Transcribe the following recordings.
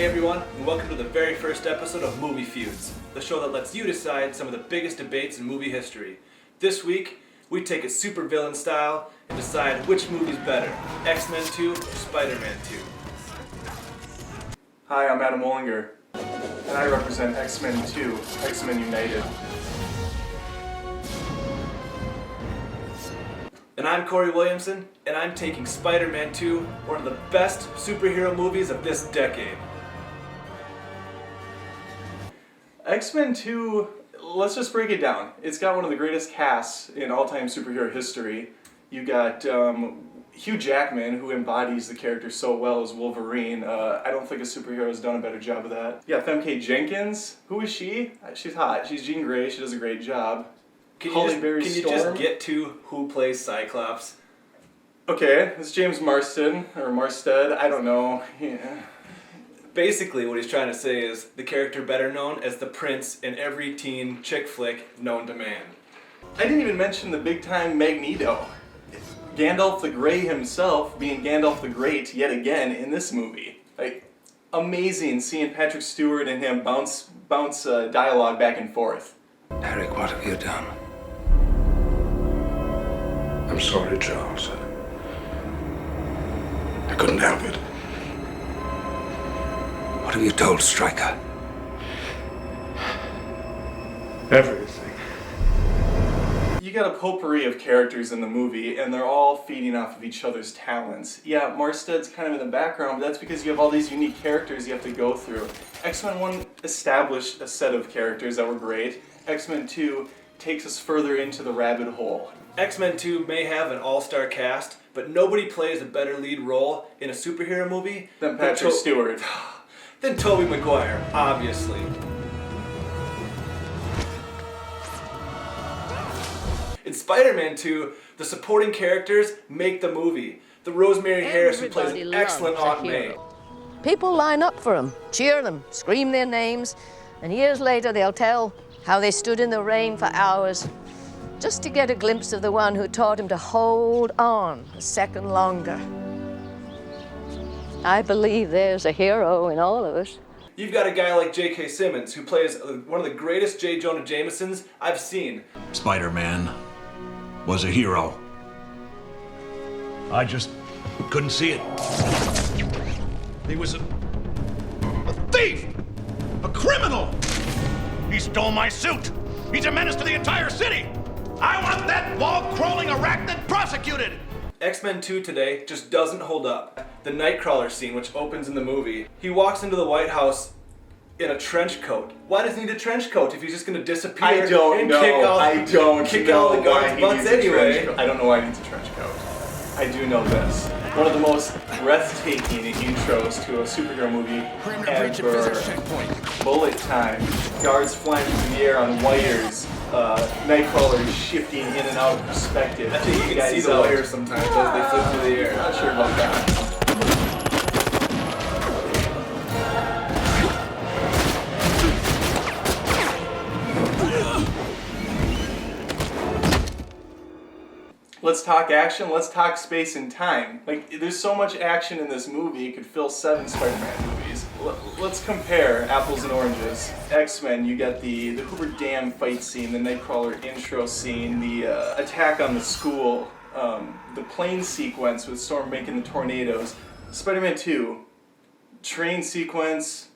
Hey everyone, and welcome to the very first episode of Movie Feuds, the show that lets you decide some of the biggest debates in movie history. This week, we take it supervillain style and decide which movie's better, X-Men 2 or Spider-Man 2. Hi, I'm Adam Wollinger, and I represent X-Men 2, X-Men United. And I'm Cory Williamson, and I'm taking Spider-Man 2, one of the best superhero movies of this decade. X-Men 2, let's just break it down. It's got one of the greatest casts in all-time superhero history. You got Hugh Jackman, who embodies the character so well as Wolverine. I don't think a superhero has done a better job of that. Yeah, Femke Jenkins. Who is she? She's hot. She's Jean Grey. She does a great job. Can you just get to who plays Cyclops? Okay, it's James Marsden, or Marstead, I don't know. Yeah. Basically, what he's trying to say is the character better known as the Prince in every teen chick flick known to man. I didn't even mention the big-time Magneto. Gandalf the Grey himself being Gandalf the Great yet again in this movie. Like, amazing seeing Patrick Stewart and him bounce dialogue back and forth. Eric, what have you done? I'm sorry, Charles. I couldn't help it. What have you told Stryker? Everything. You got a potpourri of characters in the movie, and they're all feeding off of each other's talents. Yeah, Marstead's kind of in the background, but that's because you have all these unique characters you have to go through. X-Men 1 established a set of characters that were great. X-Men 2 takes us further into the rabbit hole. X-Men 2 may have an all-star cast, but nobody plays a better lead role in a superhero movie Than Patrick Stewart. Than Tobey Maguire, obviously. In Spider-Man 2, the supporting characters make the movie. The Rosemary Harris, who plays an excellent Aunt May. People line up for them, cheer them, scream their names, and years later they'll tell how they stood in the rain for hours just to get a glimpse of the one who taught him to hold on a second longer. I believe there's a hero in all of us. You've got a guy like J.K. Simmons, who plays one of the greatest J. Jonah Jamesons I've seen. Spider-Man was a hero. I just couldn't see it. He was a thief! A criminal! He stole my suit! He's a menace to the entire city! I want that wall-crawling arachnid prosecuted! X-Men 2 today just doesn't hold up. The Nightcrawler scene, which opens in the movie, he walks into the White House in a trench coat. Why does he need a trench coat if he's just gonna disappear I don't know kick all the guards' butts anyway? I don't know why he needs a trench coat. I do know this. One of the most breathtaking intros to a superhero movie ever. Bullet time. Guards flying through the air on wires. Nightcrawler shifting in and out of perspective. I think you can see the wires sometimes as they flip through the air. Not sure about that. Let's talk action, let's talk space and time. Like, there's so much action in this movie, it could fill 7 Spider-Man movies. Let's compare apples and oranges. X-Men, you got the Hoover Dam fight scene, the Nightcrawler intro scene, the attack on the school, the plane sequence with Storm making the tornadoes. Spider-Man 2, train sequence.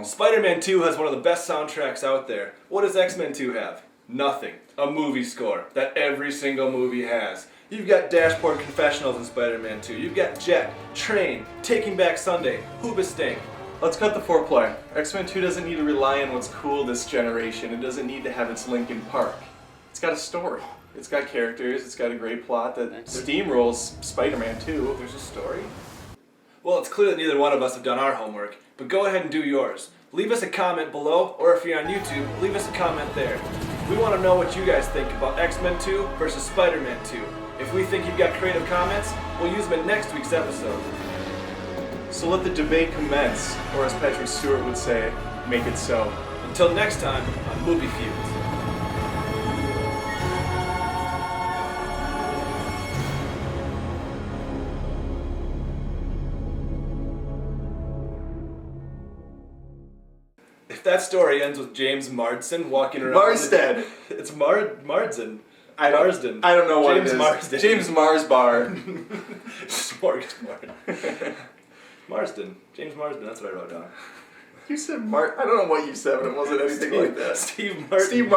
Spider-Man 2 has one of the best soundtracks out there. What does X-Men 2 have? Nothing. A movie score that every single movie has. You've got Dashboard Confessionals in Spider-Man 2. You've got Jet, Train, Taking Back Sunday, Hoobastank. Let's cut the foreplay. X-Men 2 doesn't need to rely on what's cool this generation. It doesn't need to have its Linkin Park. It's got a story. It's got characters. It's got a great plot that steamrolls Spider-Man 2. There's a story? Well, it's clear that neither one of us have done our homework, but go ahead and do yours. Leave us a comment below, or if you're on YouTube, leave us a comment there. We want to know what you guys think about X-Men 2 versus Spider-Man 2. If we think you've got creative comments, we'll use them in next week's episode. So let the debate commence, or as Patrick Stewart would say, make it so. Until next time on Movie Feuds. If that story ends with James Marsden walking around... Marsden! It's Marsden. Marsden. I don't know what James it is. Marsden. James Marsbar. Smorgasbord. Marsden. James Marsden, that's what I wrote down. You said I don't know what you said, but it wasn't anything like that. Steve Martin. Steve